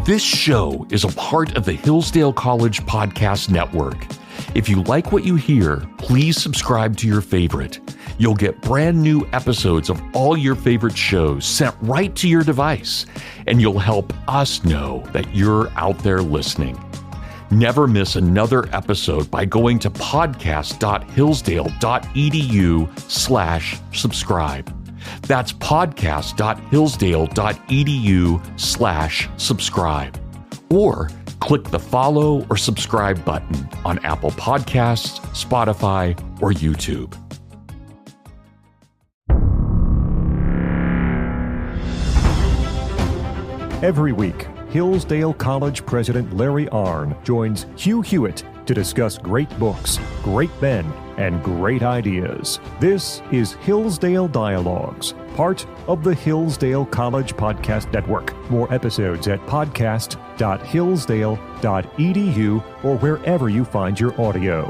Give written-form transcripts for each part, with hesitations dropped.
This show is a part of the Hillsdale College Podcast Network. If you like what you hear, please subscribe to your favorite. You'll get brand new episodes of all your favorite shows sent right to your device, and you'll help us know that you're out there listening. Never miss another episode by going to podcast.hillsdale.edu/subscribe. That's podcast.hillsdale.edu/subscribe. Or click the follow or subscribe button on Apple Podcasts, Spotify, or YouTube. Every week, Hillsdale College President Larry Arnn joins Hugh Hewitt to discuss great books, great men, and great ideas. This is Hillsdale Dialogues, part of the Hillsdale College Podcast Network. More episodes at podcast.hillsdale.edu or wherever you find your audio.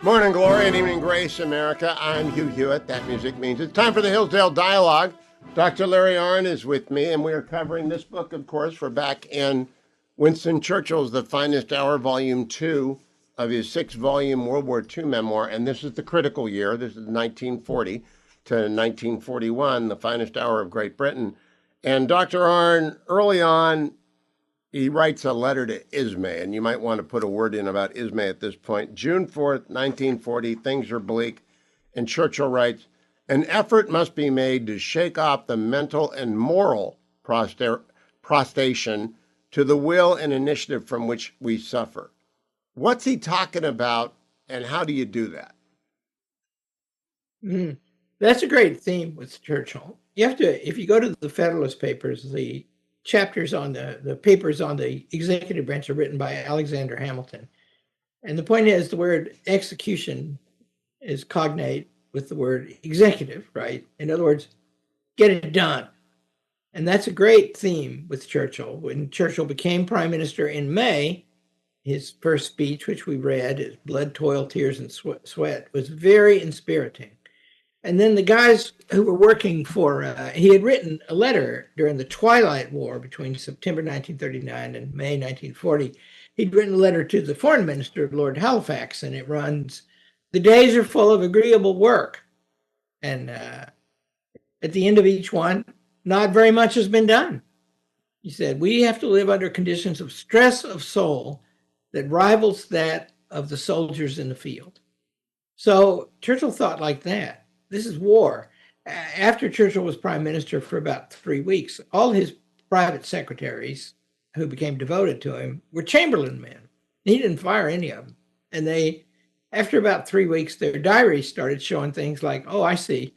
Morning glory and evening grace, America. I'm Hugh Hewitt. That music means it's time for the Hillsdale Dialogue. Dr. Larry Arnn is with me, and we are covering this book, of course. We're back in Winston Churchill's The Finest Hour, Volume 2 of his 6-volume World War II memoir, and this is the critical year. This is 1940 to 1941, The Finest Hour of Great Britain. And Dr. Arnn, early on, he writes a letter to Ismay, and you might want to put a word in about Ismay at this point. June 4th, 1940, things are bleak, and Churchill writes, "An effort must be made to shake off the mental and moral prostration to the will and initiative from which we suffer." What's he talking about, and how do you do that? That's a great theme with Churchill. You have to, if you go to the Federalist Papers, the chapters on the papers on the executive branch are written by Alexander Hamilton. And the point is the word execution is cognate with the word executive, right? In other words, get it done. And that's a great theme with Churchill. When Churchill became prime minister in May, his first speech, which we read, his Blood, Toil, Tears, and Sweat, was very inspiriting. And then the guys who were working for, he had written a letter during the Twilight War between September 1939 and May 1940. He'd written a letter to the foreign minister, Lord Halifax, and it runs, "The days are full of agreeable work." And at the end of each one, not very much has been done. He said, "We have to live under conditions of stress of soul that rivals that of the soldiers in the field." So Churchill thought like that. This is war. After Churchill was prime minister for about 3 weeks, all his private secretaries who became devoted to him were Chamberlain men. He didn't fire any of them. And they, after about 3 weeks, their diaries started showing things like, "Oh, I see.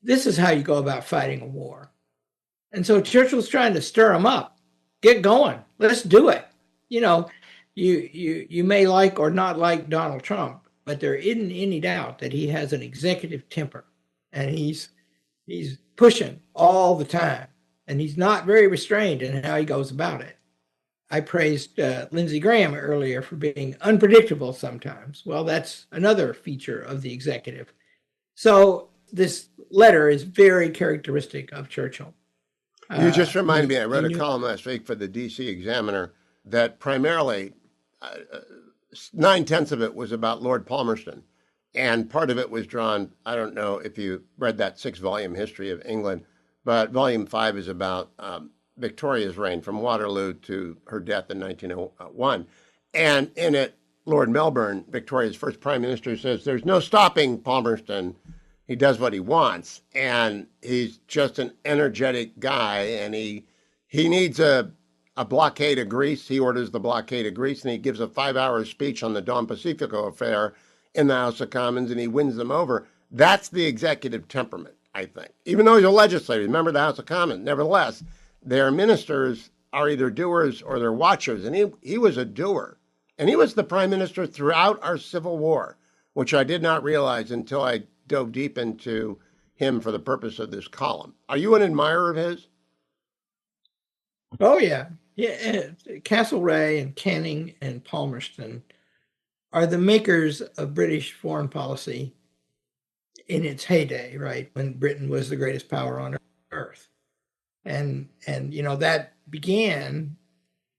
This is how you go about fighting a war." And so Churchill's trying to stir them up. Get going. Let's do it. You know, you may like or not like Donald Trump, but there isn't any doubt that he has an executive temper. And he's pushing all the time. And he's not very restrained in how he goes about it. I praised Lindsey Graham earlier for being unpredictable sometimes. Well, that's another feature of the executive. So this letter is very characteristic of Churchill. You just reminded me, I wrote a column last week for the DC Examiner that primarily 9/10 of it was about Lord Palmerston. And part of it was drawn, I don't know if you read that 6-volume history of England, but volume 5 is about Victoria's reign from Waterloo to her death in 1901. And in it, Lord Melbourne, Victoria's first prime minister, says there's no stopping Palmerston. He does what he wants. And he's just an energetic guy. And he needs a blockade of Greece. He orders the blockade of Greece, and he gives a 5-hour speech on the Don Pacifico affair in the House of Commons, and he wins them over. That's the executive temperament, I think. Even though he's a legislator, remember the House of Commons, nevertheless, their ministers are either doers or they're watchers, and he was a doer. And he was the prime minister throughout our Civil War, which I did not realize until I dove deep into him for the purpose of this column. Are you an admirer of his? Oh, yeah. Castlereagh and Canning and Palmerston are the makers of British foreign policy in its heyday, right? When Britain was the greatest power on And that began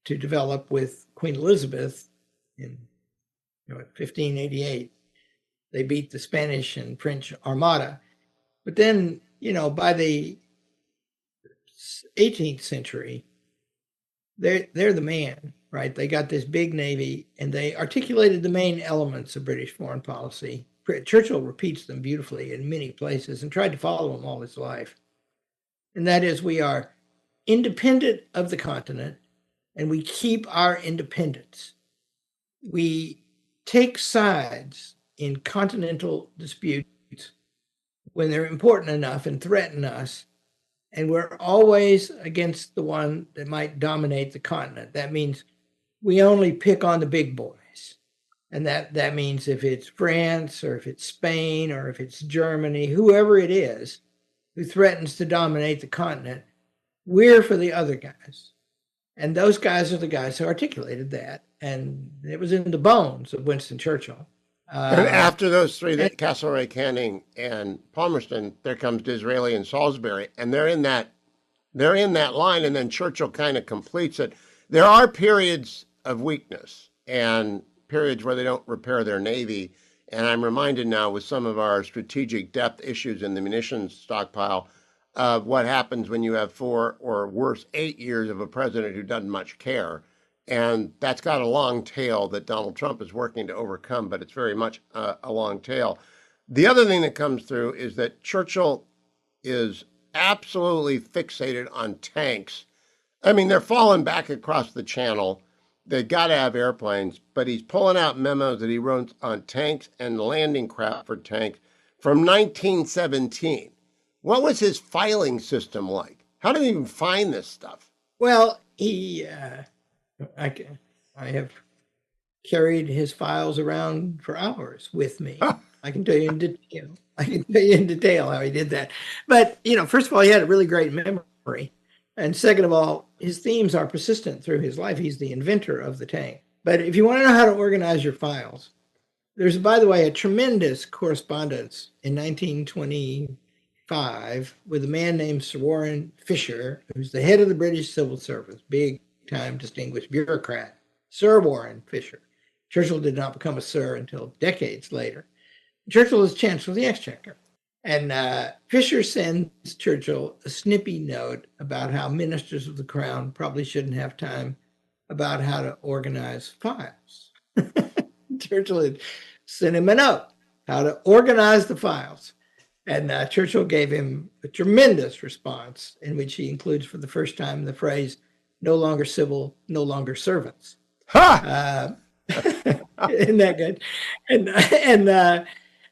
to develop with Queen Elizabeth in 1588. They beat the Spanish and French Armada. But then, by the 18th century, they're the man, right? They got this big navy, and they articulated the main elements of British foreign policy. Churchill repeats them beautifully in many places and tried to follow them all his life. And that is, we are independent of the continent, and we keep our independence. We take sides in continental disputes when they're important enough and threaten us, and we're always against the one that might dominate the continent. That means we only pick on the big boys. And that means if it's France or if it's Spain or if it's Germany, whoever it is who threatens to dominate the continent, we're for the other guys. And those guys are the guys who articulated that. And it was in the bones of Winston Churchill. And after those three, Castlereagh, Canning, and Palmerston, there comes Disraeli and Salisbury, and they're in that line. And then Churchill kind of completes it. There are periods of weakness and periods where they don't repair their navy. And I'm reminded now, with some of our strategic depth issues in the munitions stockpile, of what happens when you have 4 or worse 8 years of a president who doesn't much care. And that's got a long tail that Donald Trump is working to overcome, but it's very much a long tail. The other thing that comes through is that Churchill is absolutely fixated on tanks. I mean, they're falling back across the channel. They've got to have airplanes, but he's pulling out memos that he wrote on tanks and landing craft for tanks from 1917. What was his filing system like? How did he even find this stuff? Well, I have carried his files around for hours with me. I can tell you in detail how he did that. But, first of all, he had a really great memory. And second of all, his themes are persistent through his life. He's the inventor of the tank. But if you want to know how to organize your files, there's, by the way, a tremendous correspondence in 1925 with a man named Sir Warren Fisher, who's the head of the British Civil Service, big time distinguished bureaucrat, Sir Warren Fisher. Churchill did not become a sir until decades later. Churchill is Chancellor of the Exchequer. And Fisher sends Churchill a snippy note about how ministers of the crown probably shouldn't have time about how to organize files. Churchill had sent him a note, how to organize the files. And Churchill gave him a tremendous response in which he includes for the first time the phrase, "No longer civil, no longer servants." Ha! Isn't that good?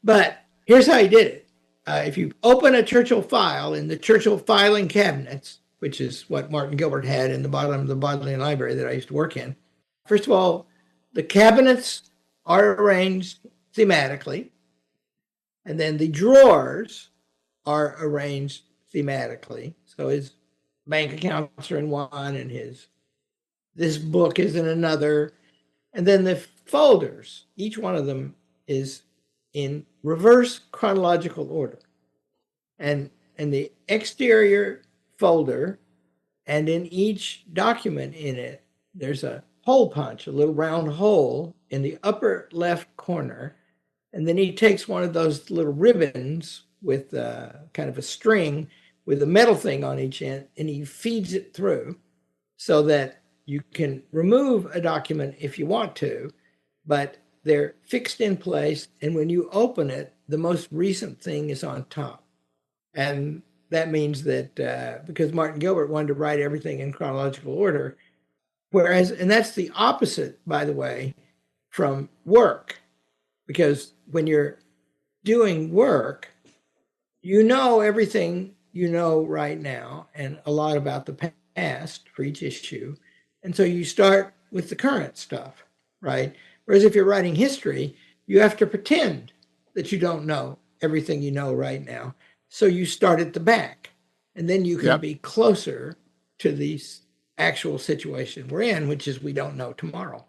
But here's how he did it. If you open a Churchill file in the Churchill filing cabinets, which is what Martin Gilbert had in the bottom of the Bodleian Library that I used to work in, first of all, the cabinets are arranged thematically, and then the drawers are arranged thematically. So his bank accounts are in one, and this book is in another. And then the folders, each one of them is in reverse chronological order. And the exterior folder, and in each document in it, there's a hole punch, a little round hole in the upper left corner. And then he takes one of those little ribbons with kind of a string with a metal thing on each end, and he feeds it through so that you can remove a document if you want to, but they're fixed in place. And when you open it, the most recent thing is on top. And that means that because Martin Gilbert wanted to write everything in chronological order, and that's the opposite, by the way, from work, because when you're doing work, you know everything you know right now and a lot about the past for each issue. And so you start with the current stuff, right? Whereas if you're writing history, you have to pretend that you don't know everything you know right now. So you start at the back, and then you can be closer to the actual situation we're in, which is we don't know tomorrow.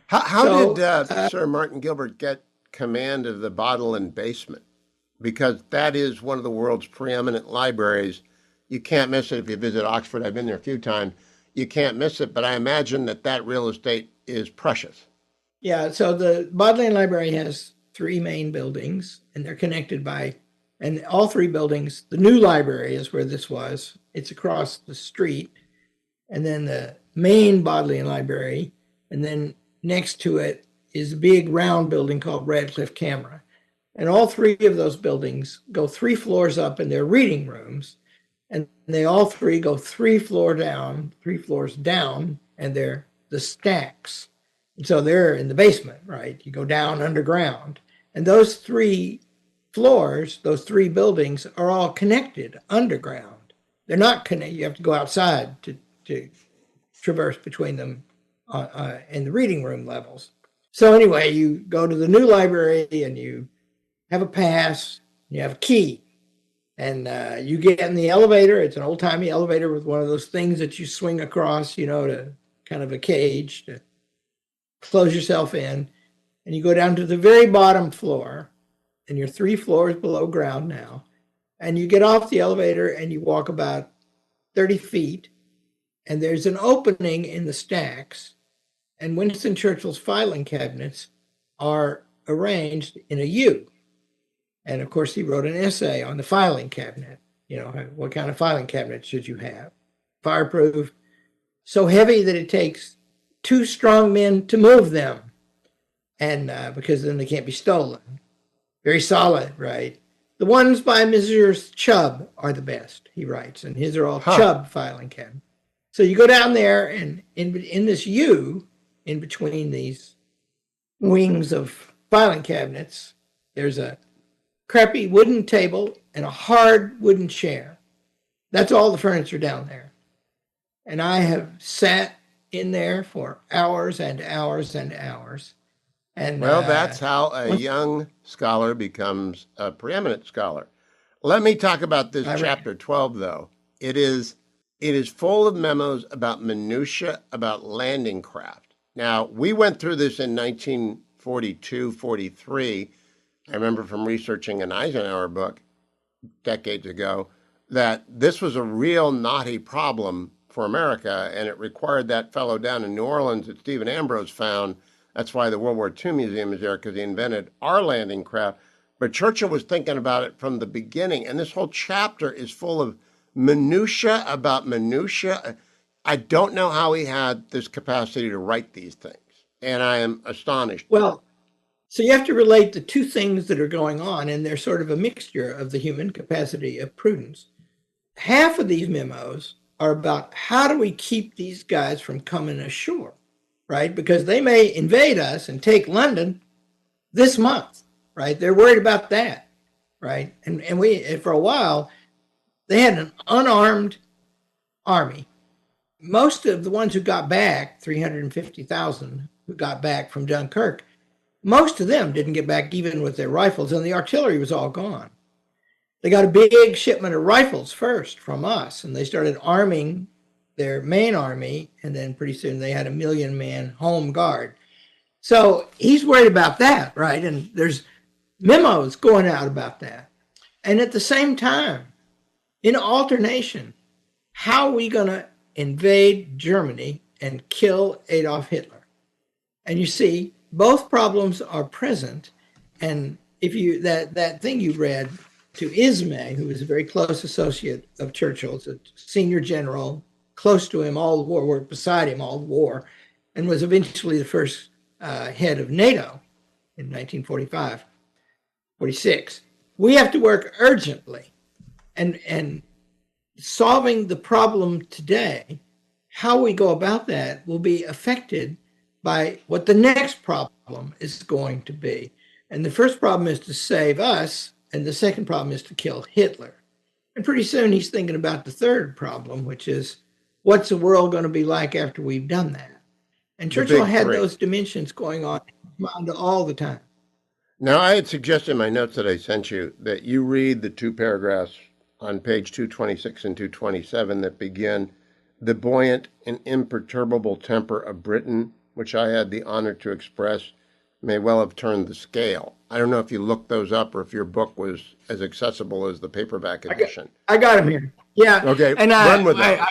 How did Sir Martin Gilbert get command of the Bodleian basement? Because that is one of the world's preeminent libraries. you can't miss it if you visit Oxford. I've been there a few times. You can't miss it, but I imagine that real estate is precious. Yeah, so the Bodleian Library has three main buildings, and they're connected by, and all three buildings, the new library is where this was. It's across the street, and then the main Bodleian Library, and then next to it is a big round building called Radcliffe Camera. And all three of those buildings go 3 floors up in their reading rooms, and they all three go 3 floors down, and they're the stacks. And so they're in the basement, right? You go down underground. And those 3 floors, those 3 buildings are all connected underground. They're not connected. You have to go outside to traverse between them in the reading room levels. So anyway, you go to the new library and you have a pass, you have a key, and you get in the elevator. It's an old-timey elevator with one of those things that you swing across, to kind of a cage to close yourself in, and you go down to the very bottom floor, and you're 3 floors below ground now, and you get off the elevator and you walk about 30 feet, and there's an opening in the stacks, and Winston Churchill's filing cabinets are arranged in a U. And of course, he wrote an essay on the filing cabinet. What kind of filing cabinet should you have? Fireproof, so heavy that it takes 2 strong men to move them, and because then they can't be stolen. Very solid, right? The ones by Messrs. Chubb are the best, he writes, and his are all Chubb filing cabinets. So you go down there, and in this U, in between these wings of filing cabinets, there's a crappy wooden table and a hard wooden chair. That's all the furniture down there. And I have sat in there for hours and hours and hours. And well, that's how a young scholar becomes a preeminent scholar. Let me talk about this chapter 12, though. It is full of memos about minutia, about landing craft. Now, we went through this in 1942, 43. I remember from researching an Eisenhower book decades ago that this was a real knotty problem for America, and it required that fellow down in New Orleans that Stephen Ambrose found. That's why the World War II Museum is there, because he invented our landing craft. But Churchill was thinking about it from the beginning, and this whole chapter is full of minutia about minutia. I don't know how he had this capacity to write these things, and I am astonished. Well, so you have to relate the 2 things that are going on, and they're sort of a mixture of the human capacity of prudence. Half of these memos are about how do we keep these guys from coming ashore, right? Because they may invade us and take London this month, right? They're worried about that, right? And for a while, they had an unarmed army. Most of the ones who got back, 350,000 who got back from Dunkirk, most of them didn't get back even with their rifles, and the artillery was all gone. They got a big shipment of rifles first from us, and they started arming their main army, and then pretty soon they had 1 million-man home guard. So he's worried about that, right? And there's memos going out about that. And at the same time, in alternation, how are we going to invade Germany and kill Adolf Hitler? And you see, both problems are present. And if you that thing you read to Ismay, who was a very close associate of Churchill's, a senior general, close to him all the war, worked beside him all the war, and was eventually the first head of NATO in 1945, 46. We have to work urgently, and solving the problem today, how we go about that will be affected by what the next problem is going to be. And the first problem is to save us, and the second problem is to kill Hitler. And pretty soon he's thinking about the third problem, which is what's the world going to be like after we've done that? And Churchill had those dimensions going on all the time. Now, I had suggested in my notes that I sent you that you read the 2 paragraphs on page 226 and 227 that begin, "The buoyant and imperturbable temper of Britain, which I had the honor to express, may well have turned the scale." I don't know if you looked those up or if your book was as accessible as the paperback edition. I got them here. Yeah. Okay, And run with that.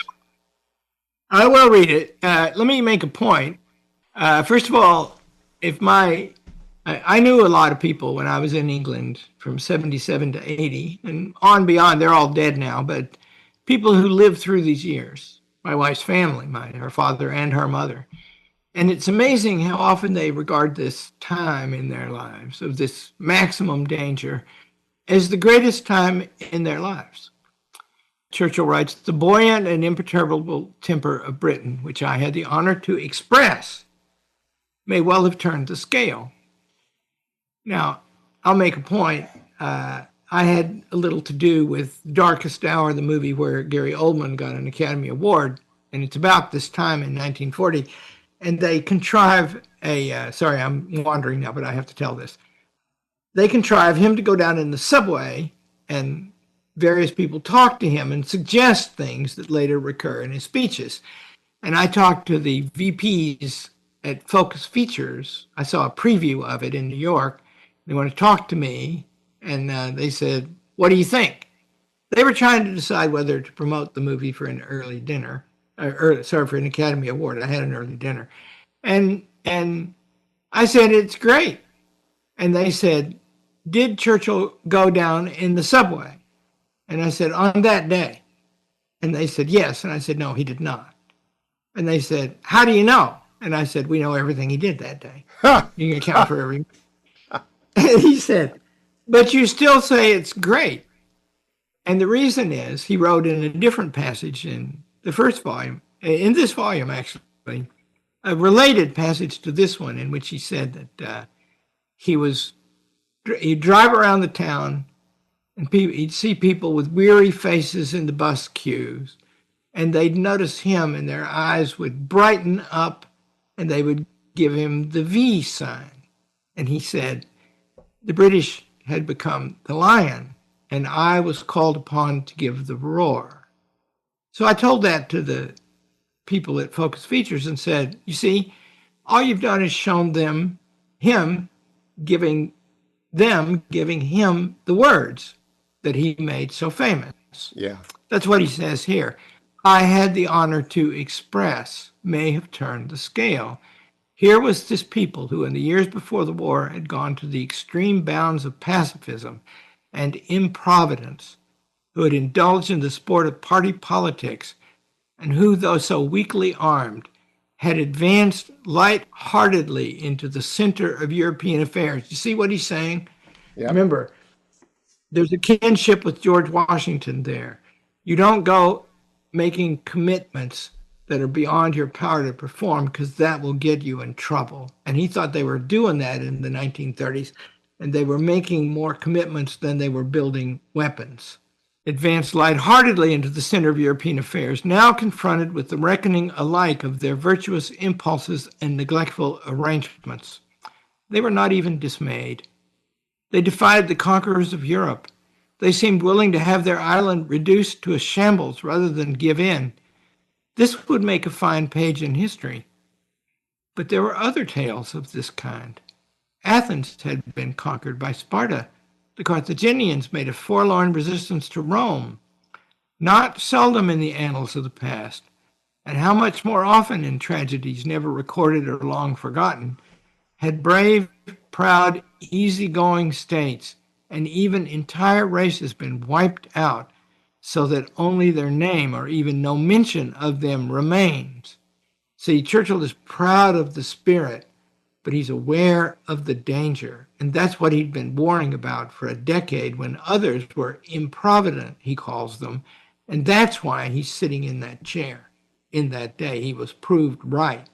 I will read it. Let me make a point. First of all, I knew a lot of people when I was in England from 77 to 80 and on beyond. They're all dead now, but people who lived through these years, my wife's family, her father and her mother. And it's amazing how often they regard this time in their lives of this maximum danger as the greatest time in their lives. Churchill writes, "The buoyant and imperturbable temper of Britain, which I had the honor to express, may well have turned the scale." Now, I'll make a point. I had a little to do with Darkest Hour, the movie where Gary Oldman got an Academy Award, and it's about this time in 1940. And they contrive sorry, I'm wandering now, but I have to tell this. They contrive him to go down in the subway, and various people talk to him and suggest things that later recur in his speeches. And I talked to the VPs at Focus Features. I saw a preview of it in New York. They want to talk to me, and they said, "What do you think?" They were trying to decide whether to promote the movie for an early dinner. For an Academy Award. I had an early dinner. And I said, "It's great." And they said, "Did Churchill go down in the subway?" And I said, "On that day?" And they said, "Yes." And I said, "No, he did not." And they said, "How do you know?" And I said, "We know everything he did that day. You can account for every." And he said, "But you still say it's great." And the reason is he wrote in a different passage in the first volume, in this volume actually, a related passage to this one in which he said that he'd drive around the town and he'd see people with weary faces in the bus queues, and they'd notice him and their eyes would brighten up and they would give him the V sign. And he said, the British had become the lion and I was called upon to give the roar. So I told that to the people at Focus Features and said, "You see, all you've done is shown him giving him the words that he made so famous." Yeah. That's what he says here. "I had the honor to express may have turned the scale." Here was this people who in the years before the war had gone to the extreme bounds of pacifism and improvidence, who had indulged in the sport of party politics, and who, though so weakly armed, had advanced light-heartedly into the center of European affairs. You see what he's saying? Yeah. Remember, there's a kinship with George Washington there. You don't go making commitments that are beyond your power to perform because that will get you in trouble. And he thought they were doing that in the 1930s, and they were making more commitments than they were building weapons. Advanced lightheartedly into the center of European affairs, now confronted with the reckoning alike of their virtuous impulses and neglectful arrangements. They were not even dismayed. They defied the conquerors of Europe. They seemed willing to have their island reduced to a shambles rather than give in. This would make a fine page in history. But there were other tales of this kind. Athens had been conquered by Sparta. The Carthaginians made a forlorn resistance to Rome, not seldom in the annals of the past, and how much more often in tragedies never recorded or long forgotten, had brave, proud, easygoing states and even entire races been wiped out so that only their name or even no mention of them remains. See, Churchill is proud of the spirit, but he's aware of the danger. And that's what he'd been warning about for a decade when others were improvident, he calls them. And that's why he's sitting in that chair. In that day, he was proved right.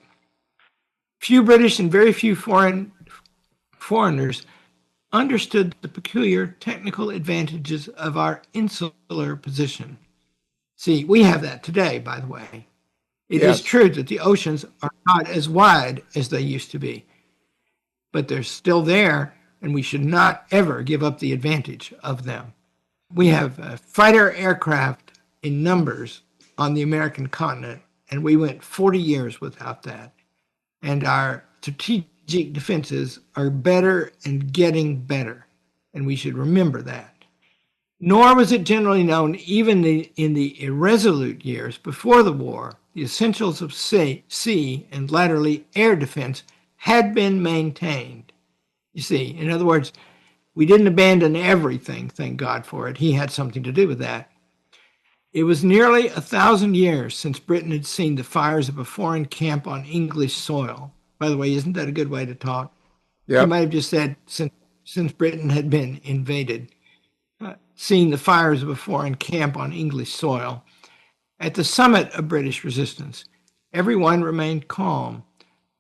Few British and very few foreigners understood the peculiar technical advantages of our insular position. See, we have that today, by the way. It is true that the oceans are not as wide as they used to be, but they're still there, and we should not ever give up the advantage of them. We have fighter aircraft in numbers on the American continent, and we went 40 years without that. And our strategic defenses are better and getting better, and we should remember that. Nor was it generally known, even in the irresolute years before the war, the essentials of sea and latterly air defense had been maintained. You see, in other words, we didn't abandon everything, thank God for it. He had something to do with that. It was nearly 1,000 years since Britain had seen the fires of a foreign camp on English soil. By the way, isn't that a good way to talk? Yep. You might have just said since Britain had been invaded, seeing the fires of a foreign camp on English soil. At the summit of British resistance, everyone remained calm,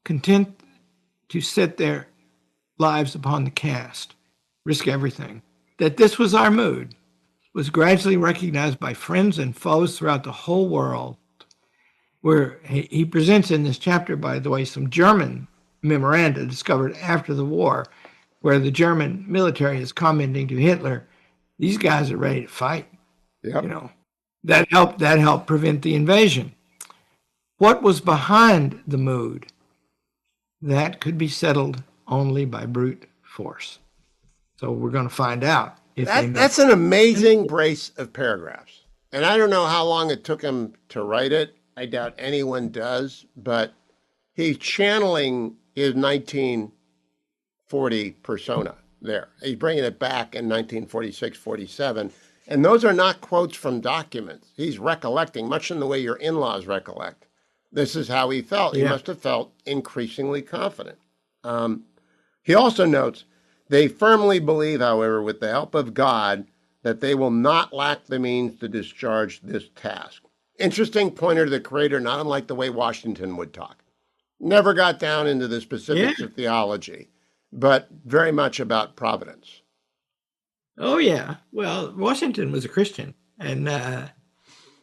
content to set their lives upon the cast, risk everything. That this was our mood was gradually recognized by friends and foes throughout the whole world. Where he presents in this chapter, by the way, some German memoranda discovered after the war, where the German military is commenting to Hitler, these guys are ready to fight. Yep. You know, that helped prevent the invasion. What was behind the mood? That could be settled only by brute force. So we're going to find out. That's an amazing brace of paragraphs. And I don't know how long it took him to write it. I doubt anyone does, but he's channeling his 1940 persona there. He's bringing it back in 1946, 47. And those are not quotes from documents. He's recollecting, much in the way your in-laws recollect. This is how he felt. Yeah. He must have felt increasingly confident. He also notes, they firmly believe, however, with the help of God, that they will not lack the means to discharge this task. Interesting pointer to the Creator, not unlike the way Washington would talk. Never got down into the specifics of theology, but very much about providence. Oh, yeah. Well, Washington was a Christian, and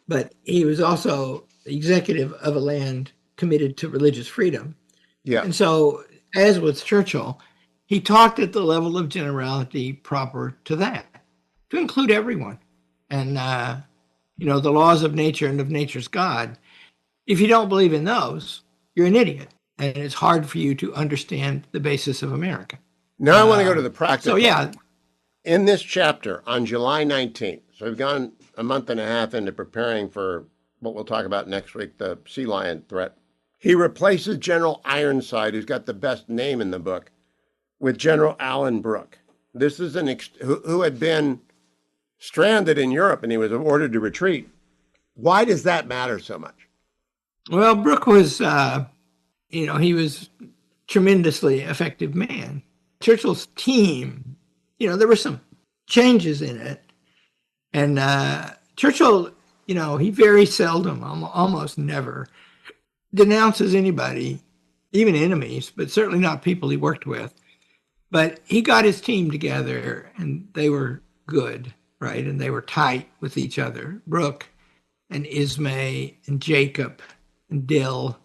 but he was also the executive of a land committed to religious freedom. Yeah. And so, as with Churchill, he talked at the level of generality proper to that, to include everyone. And, the laws of nature and of nature's God, if you don't believe in those, you're an idiot. And it's hard for you to understand the basis of America. Now I want to go to the practical. So, yeah. In this chapter, on July 19th, so we've gone a month and a half into preparing for what we'll talk about next week, the sea lion threat. He replaces General Ironside, who's got the best name in the book, with General Alan Brooke. This is who had been stranded in Europe, and he was ordered to retreat. Why does that matter so much? Well, Brooke was, he was a tremendously effective man. Churchill's team, there were some changes in it. And Churchill, he very seldom, almost never, denounces anybody, even enemies, but certainly not people he worked with. But he got his team together, and they were good, right? And they were tight with each other. Brooke and Ismay and Jacob and Dill.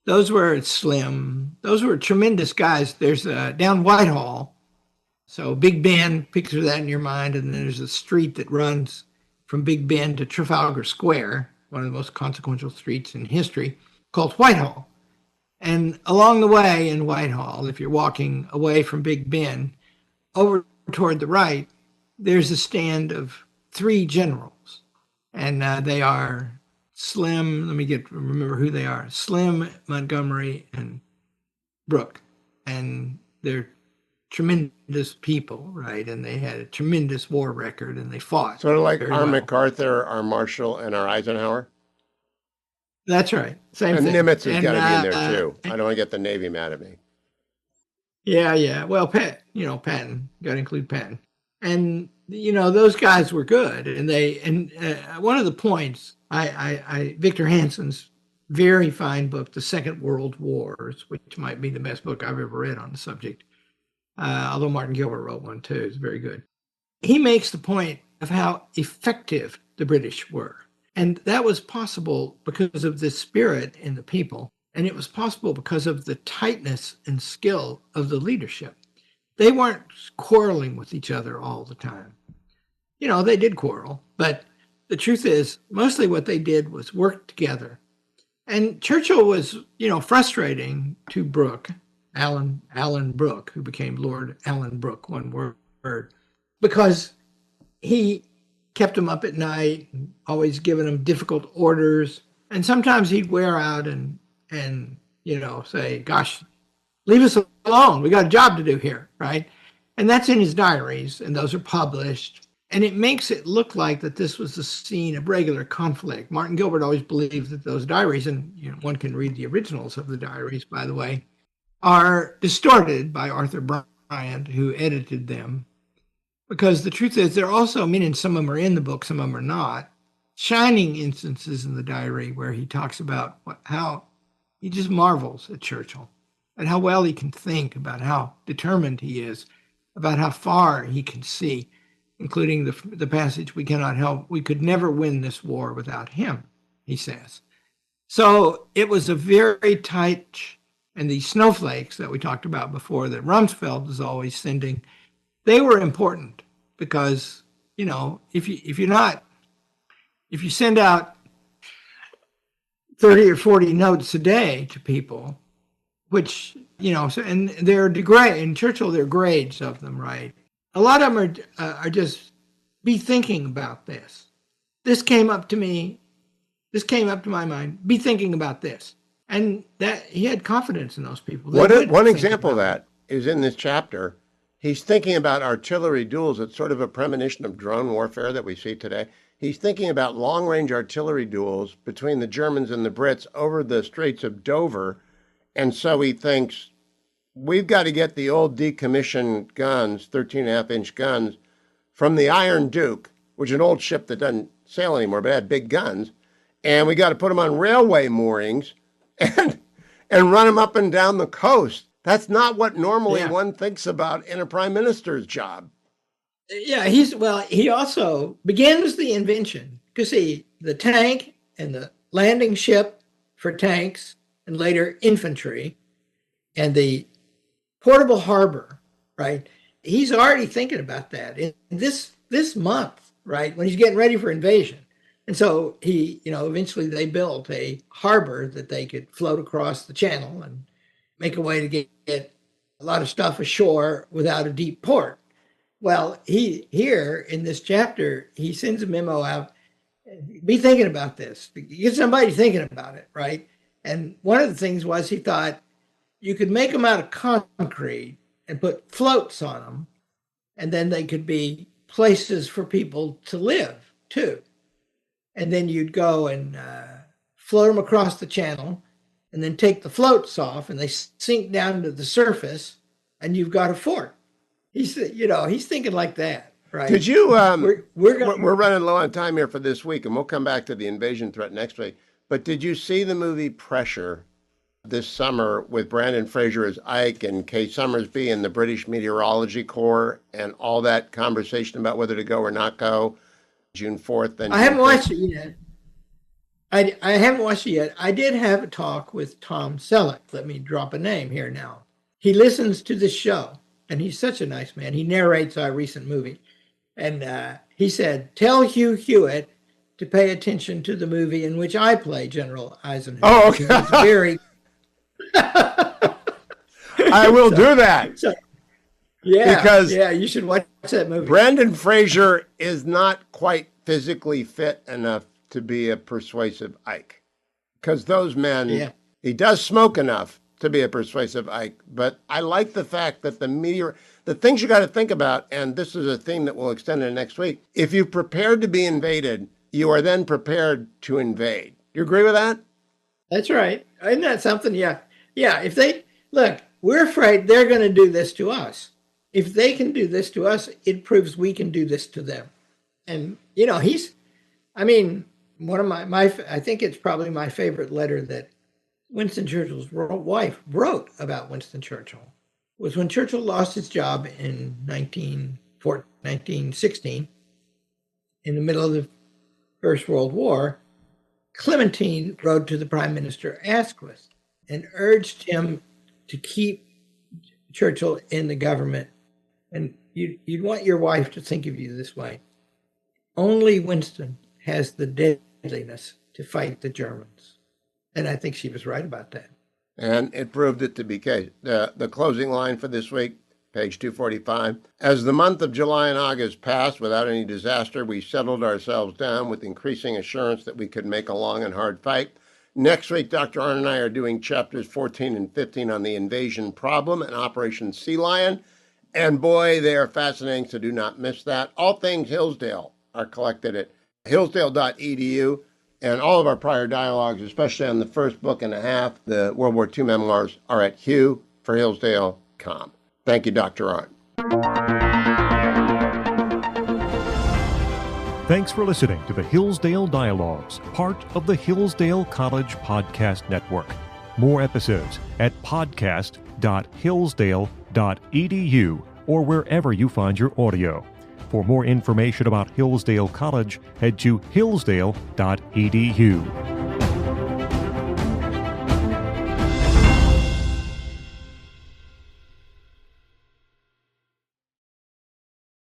Those were Slim. Those were tremendous guys. There's down Whitehall. So Big Ben, picture that in your mind. And then there's a street that runs from Big Ben to Trafalgar Square, one of the most consequential streets in history, called Whitehall. And along the way in Whitehall, if you're walking away from Big Ben, over toward the right, there's a stand of 3 generals. And they are Slim, remember who they are. Slim, Montgomery, and Brooke. And they're tremendous people, right? And they had a tremendous war record, and they fought. Sort of like our well. MacArthur, our Marshall, and our Eisenhower? That's right. Same and thing. Nimitz has got to be in there, too. I don't want to get the Navy mad at me. Yeah. Well, Patton. Got to include Patton. And, those guys were good. And one of the points, Victor Hansen's very fine book, The Second World Wars, which might be the best book I've ever read on the subject, although Martin Gilbert wrote one too, it's very good. He makes the point of how effective the British were. And that was possible because of the spirit in the people. And it was possible because of the tightness and skill of the leadership. They weren't quarreling with each other all the time. They did quarrel, but the truth is mostly what they did was work together. And Churchill was, frustrating to Brooke, Alan Brooke, who became Lord Alan Brooke, one word, because he kept him up at night, always giving him difficult orders. And sometimes he'd wear out and say, gosh, leave us alone. We got a job to do here, right? And that's in his diaries, and those are published. And it makes it look like that this was the scene of regular conflict. Martin Gilbert always believed that those diaries, and one can read the originals of the diaries, by the way, are distorted by Arthur Bryant, who edited them. Because the truth is, they're also, and some of them are in the book, some of them are not, shining instances in the diary where he talks about how he just marvels at Churchill and how well he can think, about how determined he is, about how far he can see, including the passage, we cannot help, we could never win this war without him, he says. So it was a very tight, and these snowflakes that we talked about before that Rumsfeld was always sending, they were important because, if you send out 30 or 40 notes a day to people, which, and they're in Churchill, they're grades of them, right? A lot of them are just, be thinking about this. This came up to me. This came up to my mind. Be thinking about this. And that he had confidence in those people. One example of that is in this chapter. He's thinking about artillery duels. It's sort of a premonition of drone warfare that we see today. He's thinking about long-range artillery duels between the Germans and the Brits over the Straits of Dover. And so he thinks, we've got to get the old decommissioned guns, 13.5-inch guns, from the Iron Duke, which is an old ship that doesn't sail anymore, but had big guns. And we got to put them on railway moorings and run them up and down the coast. That's not what normally one thinks about in a prime minister's job. Yeah, he also begins the invention. Because the tank and the landing ship for tanks and later infantry and the portable harbor, right? He's already thinking about that in this month, right? When he's getting ready for invasion. And so eventually they built a harbor that they could float across the channel and make a way to get a lot of stuff ashore without a deep port. Well, here in this chapter, he sends a memo out, be thinking about this. Get somebody thinking about it, right? And one of the things was he thought you could make them out of concrete and put floats on them, and then they could be places for people to live, too. And then you'd go and float them across the channel and then take the floats off and they sink down to the surface and you've got a fort. He's thinking like that, right? Did you, we're running low on time here for this week and we'll come back to the invasion threat next week. But did you see the movie Pressure this summer with Brandon Fraser as Ike and Kay Summersby and the British Meteorology Corps and all that conversation about whether to go or not go? June 4th. I haven't watched it yet. I haven't watched it yet. I did have a talk with Tom Selleck. Let me drop a name here now. He listens to this show, and he's such a nice man. He narrates our recent movie. And he said, tell Hugh Hewitt to pay attention to the movie in which I play General Eisenhower. Oh, okay. It's very... I will do that. Because you should watch that movie. Brandon Fraser is not quite physically fit enough to be a persuasive Ike. Because those men, he does smoke enough to be a persuasive Ike. But I like the fact that the things you got to think about, and this is a theme that we'll extend into next week. If you've prepared to be invaded, you are then prepared to invade. You agree with that? That's right. Isn't that something? Yeah. Yeah. If we're afraid they're going to do this to us. If they can do this to us, it proves we can do this to them. And, one of I think it's probably my favorite letter that Winston Churchill's wife wrote about Winston Churchill was when Churchill lost his job in 1916, in the middle of the First World War. Clementine wrote to the Prime Minister Asquith and urged him to keep Churchill in the government. And you'd want your wife to think of you this way. Only Winston has the deadliness to fight the Germans. And I think she was right about that. And it proved it to be case. The closing line for this week, page 245. As the month of July and August passed without any disaster, we settled ourselves down with increasing assurance that we could make a long and hard fight. Next week, Dr. Arnn and I are doing chapters 14 and 15 on the invasion problem and Operation Sea Lion. And boy, they are fascinating, so do not miss that. All things Hillsdale are collected at hillsdale.edu. And all of our prior dialogues, especially on the first book and a half, the World War II memoirs, are at hughforhillsdale.com. Thank you, Dr. Arnn. Thanks for listening to the Hillsdale Dialogues, part of the Hillsdale College Podcast Network. More episodes at podcast.hillsdale.edu or wherever you find your audio. For more information about Hillsdale College, head to hillsdale.edu.